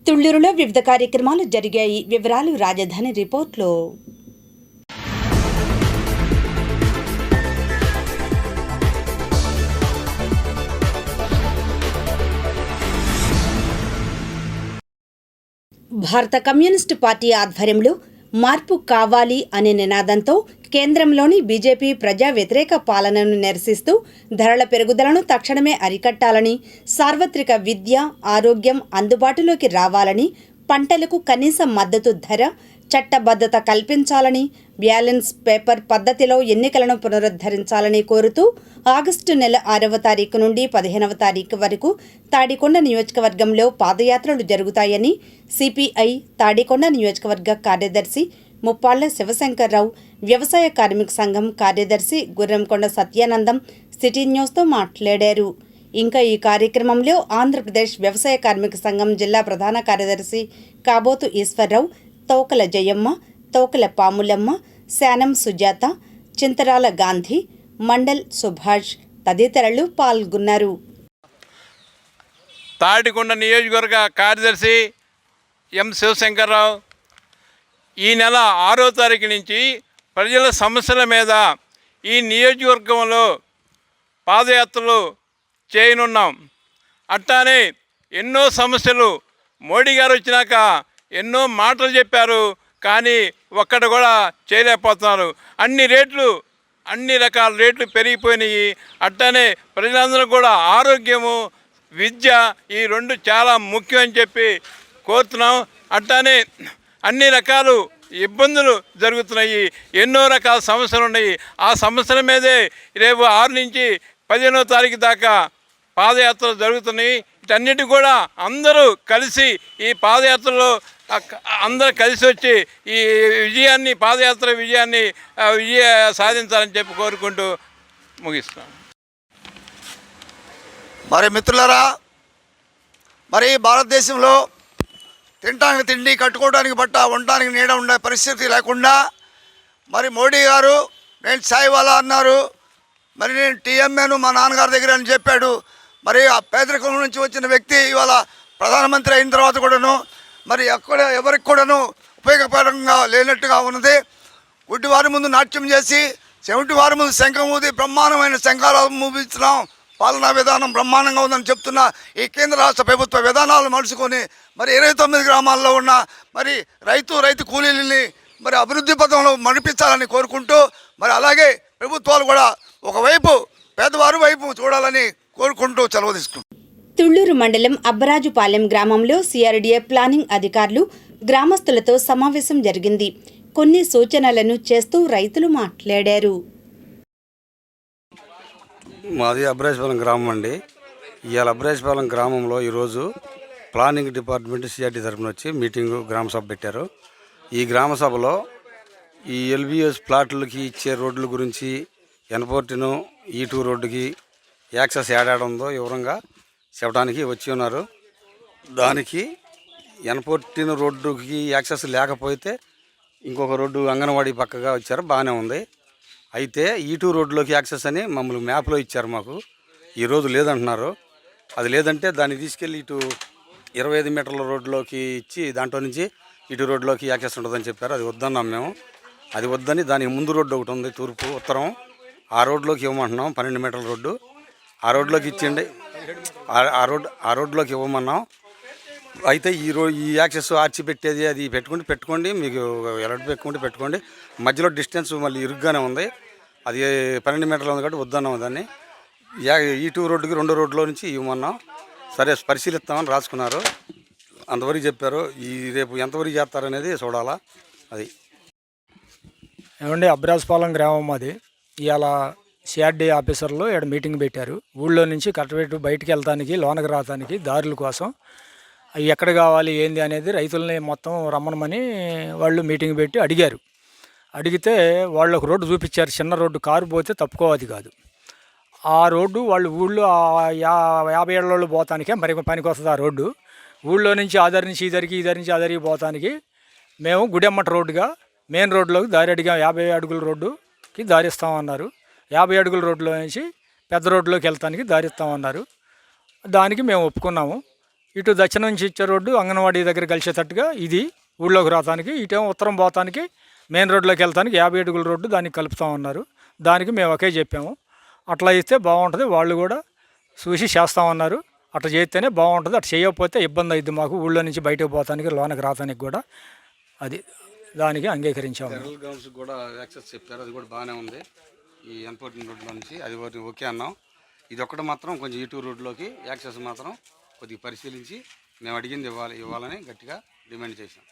తుళ్లూరులో వివిధ కార్యక్రమాలు జరిగాయి. వివరాలు రాజధాని రిపోర్ట్లో. భారత కమ్యూనిస్టు పార్టీ ఆధ్వర్యంలో మార్పు కావాలి అనే నినాదంతో కేంద్రంలోని బీజేపీ ప్రజా వ్యతిరేక పాలనను నిరసిస్తూ ధరల పెరుగుదలను తక్షణమే అరికట్టాలని, సార్వత్రిక విద్య, ఆరోగ్యం అందుబాటులోకి రావాలని, పంటలకు కనీస మద్దతు ధర, చట్టబద్ధత కల్పించాలని, బ్యాలెన్స్ పేపర్ పద్ధతిలో ఎన్నికలను పునరుద్ధరించాలని కోరుతూ ఆగస్టు నెల 6వ తారీఖు నుండి 15వ తారీఖు వరకు తాడికొండ నియోజకవర్గంలో పాదయాత్రలు జరుగుతాయని సిపిఐ తాడికొండ నియోజకవర్గ కార్యదర్శి ముప్పాళ్ల శివశంకర్రావు, వ్యవసాయ కార్మిక సంఘం కార్యదర్శి గుర్రంకొండ సత్యానందం సిటీ న్యూస్తో మాట్లాడారు. ఇంకా ఈ కార్యక్రమంలో ఆంధ్రప్రదేశ్ వ్యవసాయ కార్మిక సంఘం జిల్లా ప్రధాన కార్యదర్శి కాబోతు ఈశ్వర్రావు, తోకల జయమ్మ, తోకల పాములమ్మ, శానం సుజాత, చింతరాల గాంధీ, మండల్ సుభాష్ తదితరులు పాల్గొన్నారు. తాడికొండ నియోజకవర్గ కార్యదర్శి ఎం శివశంకర్రావు ఈ నెల 6వ తారీఖు నుంచి ప్రజల సమస్యల మీద ఈ నియోజకవర్గంలో పాదయాత్రలు చేయనున్నాం. అట్లానే ఎన్నో సమస్యలు మోడీ గారు వచ్చినాక ఎన్నో మాటలు చెప్పారు, కానీ ఒక్కటి కూడా చేయలేకపోతున్నారు. అన్ని రకాల రేట్లు పెరిగిపోయినాయి. అట్లానే ప్రజలందరూ కూడా ఆరోగ్యము, విద్య ఈ రెండు చాలా ముఖ్యం అని చెప్పి కోరుతున్నాం. అట్లానే అన్ని రకాలు ఇబ్బందులు జరుగుతున్నాయి, ఎన్నో రకాల సమస్యలు ఉన్నాయి. ఆ సమస్యల మీదే రేపు 6 నుంచి 15వ తారీఖు దాకా పాదయాత్రలు జరుగుతున్నాయి. వీటన్నిటి కూడా అందరూ కలిసి ఈ పాదయాత్రలో అందరూ కలిసి వచ్చి ఈ పాదయాత్ర విజయాన్ని సాధించాలని చెప్పి కోరుకుంటూ ముగిస్తాం. మరి మిత్రులారా, మరి భారతదేశంలో తినడానికి తిండి, కట్టుకోవడానికి బట్ట, ఉండడానికి నీడ ఉండే పరిస్థితి లేకుండా మరి మోడీ గారు నేను చాయ్ వాలా అన్నారు, మరి నేను టీఎంఏను మా నాన్నగారి దగ్గర అని చెప్పాడు. మరి ఆ పేదరికం నుంచి వచ్చిన వ్యక్తి ఇవాళ ప్రధానమంత్రి అయిన తర్వాత కూడాను మరి ఎవరికి కూడాను ఉపయోగకరంగా లేనట్టుగా ఉన్నది. గుడ్డివారి ముందు నాట్యం చేసి చెవిటి వారి ముందు శంఖం ఊది బ్రహ్మాండమైన శంఖాలు మూపించడం, పాలనా విధానం బ్రహ్మాండంగా ఉందని చెప్తున్న ఈ కేంద్ర రాష్ట్ర ప్రభుత్వ విధానాలు మలుచుకొని మరి 29 గ్రామాల్లో ఉన్న మరి రైతు కూలీలని మరి అభివృద్ధి పథంలో నడిపించాలని కోరుకుంటూ, మరి అలాగే ప్రభుత్వాలు కూడా ఒకవైపు పేదవారి వైపు చూడాలని కోరుకుంటూ సెలవు తీసుకుంటాం. తుళ్లూరు మండలం అబ్బరాజుపాలెం గ్రామంలో సిఆర్డీఏ ప్లానింగ్ అధికారులు గ్రామస్తులతో సమావేశం జరిగింది. కొన్ని సూచనలను చేస్తూ రైతులు మాట్లాడారు. మాది అబ్బరాజుపాలెం గ్రామం అండి. ఇవాళ అబ్బరాజుపాలెం గ్రామంలో ఈరోజు ప్లానింగ్ డిపార్ట్మెంట్ సిఆర్డీ తరఫున వచ్చి మీటింగు గ్రామసభ పెట్టారు. ఈ గ్రామసభలో ఈ ఎల్బిఎస్ ప్లాట్లకి ఇచ్చే రోడ్ల గురించి, ఎన్పోర్టిను E2 రోడ్డుకి యాక్సెస్ ఏడాడుందో వివరంగా చెప్పడానికి వచ్చి ఉన్నారు. దానికి ఎన్పోర్టిన రోడ్డుకి యాక్సెస్ లేకపోతే ఇంకొక రోడ్డు అంగన్వాడీ పక్కగా వచ్చారు, బాగానే ఉంది. అయితే E2 రోడ్లోకి యాక్సెస్ అని మమ్మల్ని మ్యాప్లో ఇచ్చారు, మాకు ఈరోజు లేదంటున్నారు. అది లేదంటే దాన్ని తీసుకెళ్ళి ఇటు 25 మీటర్ల రోడ్లోకి ఇచ్చి దాంట్లో నుంచి ఇటు రోడ్లోకి యాక్సెస్ ఉంటుందని చెప్పారు. అది వద్దన్నాం మేము. అది వద్దని దానికి ముందు రోడ్డు ఒకటి ఉంది తూర్పు ఉత్తరం, ఆ రోడ్లోకి ఇవ్వమంటున్నాం. 12 మీటర్ల రోడ్డు ఆ రోడ్లోకి ఇచ్చిండి, ఆ రోడ్లోకి ఇవ్వమన్నాం. అయితే ఈ యాక్సెస్ ఆర్చి పెట్టేది అది పెట్టుకోండి, మీకు ఎలర్ట్ పెట్టుకోండి. మధ్యలో డిస్టెన్స్ మళ్ళీ ఇరుగ్గానే ఉంది, అది 12 మీటర్లు ఉంది కాబట్టి వద్దన్నాం. దాన్ని E2 రోడ్డుకి 2 రోడ్లో నుంచి ఇవ్వమన్నాం. సరే పరిశీలిస్తామని రాసుకున్నారు, అంతవరకు చెప్పారు. రేపు ఎంతవరకు చేస్తారనేది చూడాలా. అది ఏమండి, అబ్బరాజుపాలెం గ్రామం అది. ఇవాళ సిఆర్డీ ఆఫీసర్లు ఇక్కడ మీటింగ్ పెట్టారు. ఊళ్ళో నుంచి కట్టబెట్టు బయటికి వెళ్తానికి, లోనకి రావడానికి దారుల కోసం అవి ఎక్కడ కావాలి ఏంది అనేది రైతుల్ని మొత్తం రమ్మనమని వాళ్ళు మీటింగ్ పెట్టి అడిగారు. అడిగితే వాళ్ళు ఒక రోడ్డు చూపించారు, చిన్న రోడ్డు, కారు పోతే తప్పుకోవాలి కాదు. ఆ రోడ్డు వాళ్ళు ఊళ్ళో 50 ఏళ్ళ పోతానికే మరి పనికి వస్తుంది ఆ రోడ్డు. ఊళ్ళో నుంచి ఆధార్ నుంచి ఈదరికి ఆధారికి పోతానికి మేము గుడెమ్మట రోడ్డుగా మెయిన్ రోడ్లోకి దారి అడిగాం. 50 అడుగుల రోడ్డుకి దారిస్తామన్నారు. 50 అడుగుల రోడ్లో నుంచి పెద్ద రోడ్లోకి వెళ్తానికి దారిస్తామన్నారు. దానికి మేము ఒప్పుకున్నాము. ఇటు దక్షిణం నుంచి ఇచ్చే రోడ్డు అంగన్వాడీ దగ్గర కలిసేటట్టుగా ఇది ఊళ్ళోకి రావడానికి, ఇటేమో ఉత్తరం పోతానికి మెయిన్ రోడ్లోకి వెళ్తానికి 50 అడుగుల రోడ్డు దానికి కలుపుతామన్నారు. దానికి మేము ఒకే చెప్పాము, అట్లా ఇస్తే బాగుంటుంది, వాళ్ళు కూడా చూసి చేస్తామన్నారు. అట్లా చేస్తేనే బాగుంటుంది, అట్లా చేయకపోతే ఇబ్బంది అవుతుంది మాకు ఊళ్ళో నుంచి బయటకు పోతానికి లోనకి రావడానికి కూడా. అది దానికి అంగీకరించాము. ఫెడరల్ గ్రౌండ్స్ కూడా యాక్సెస్ చెప్పారు, అది కూడా బాగానే ఉంది. ఈ ఎన్పోర్టింగ్ రోడ్లో నుంచి అది ఓకే అన్నాం. ఇది ఒక్కటి మాత్రం కొంచెం ఈ 2 రోడ్లోకి యాక్సెస్ మాత్రం కొద్దిగా పరిశీలించి మేము అడిగింది ఇవ్వాలని గట్టిగా డిమాండ్ చేశాం.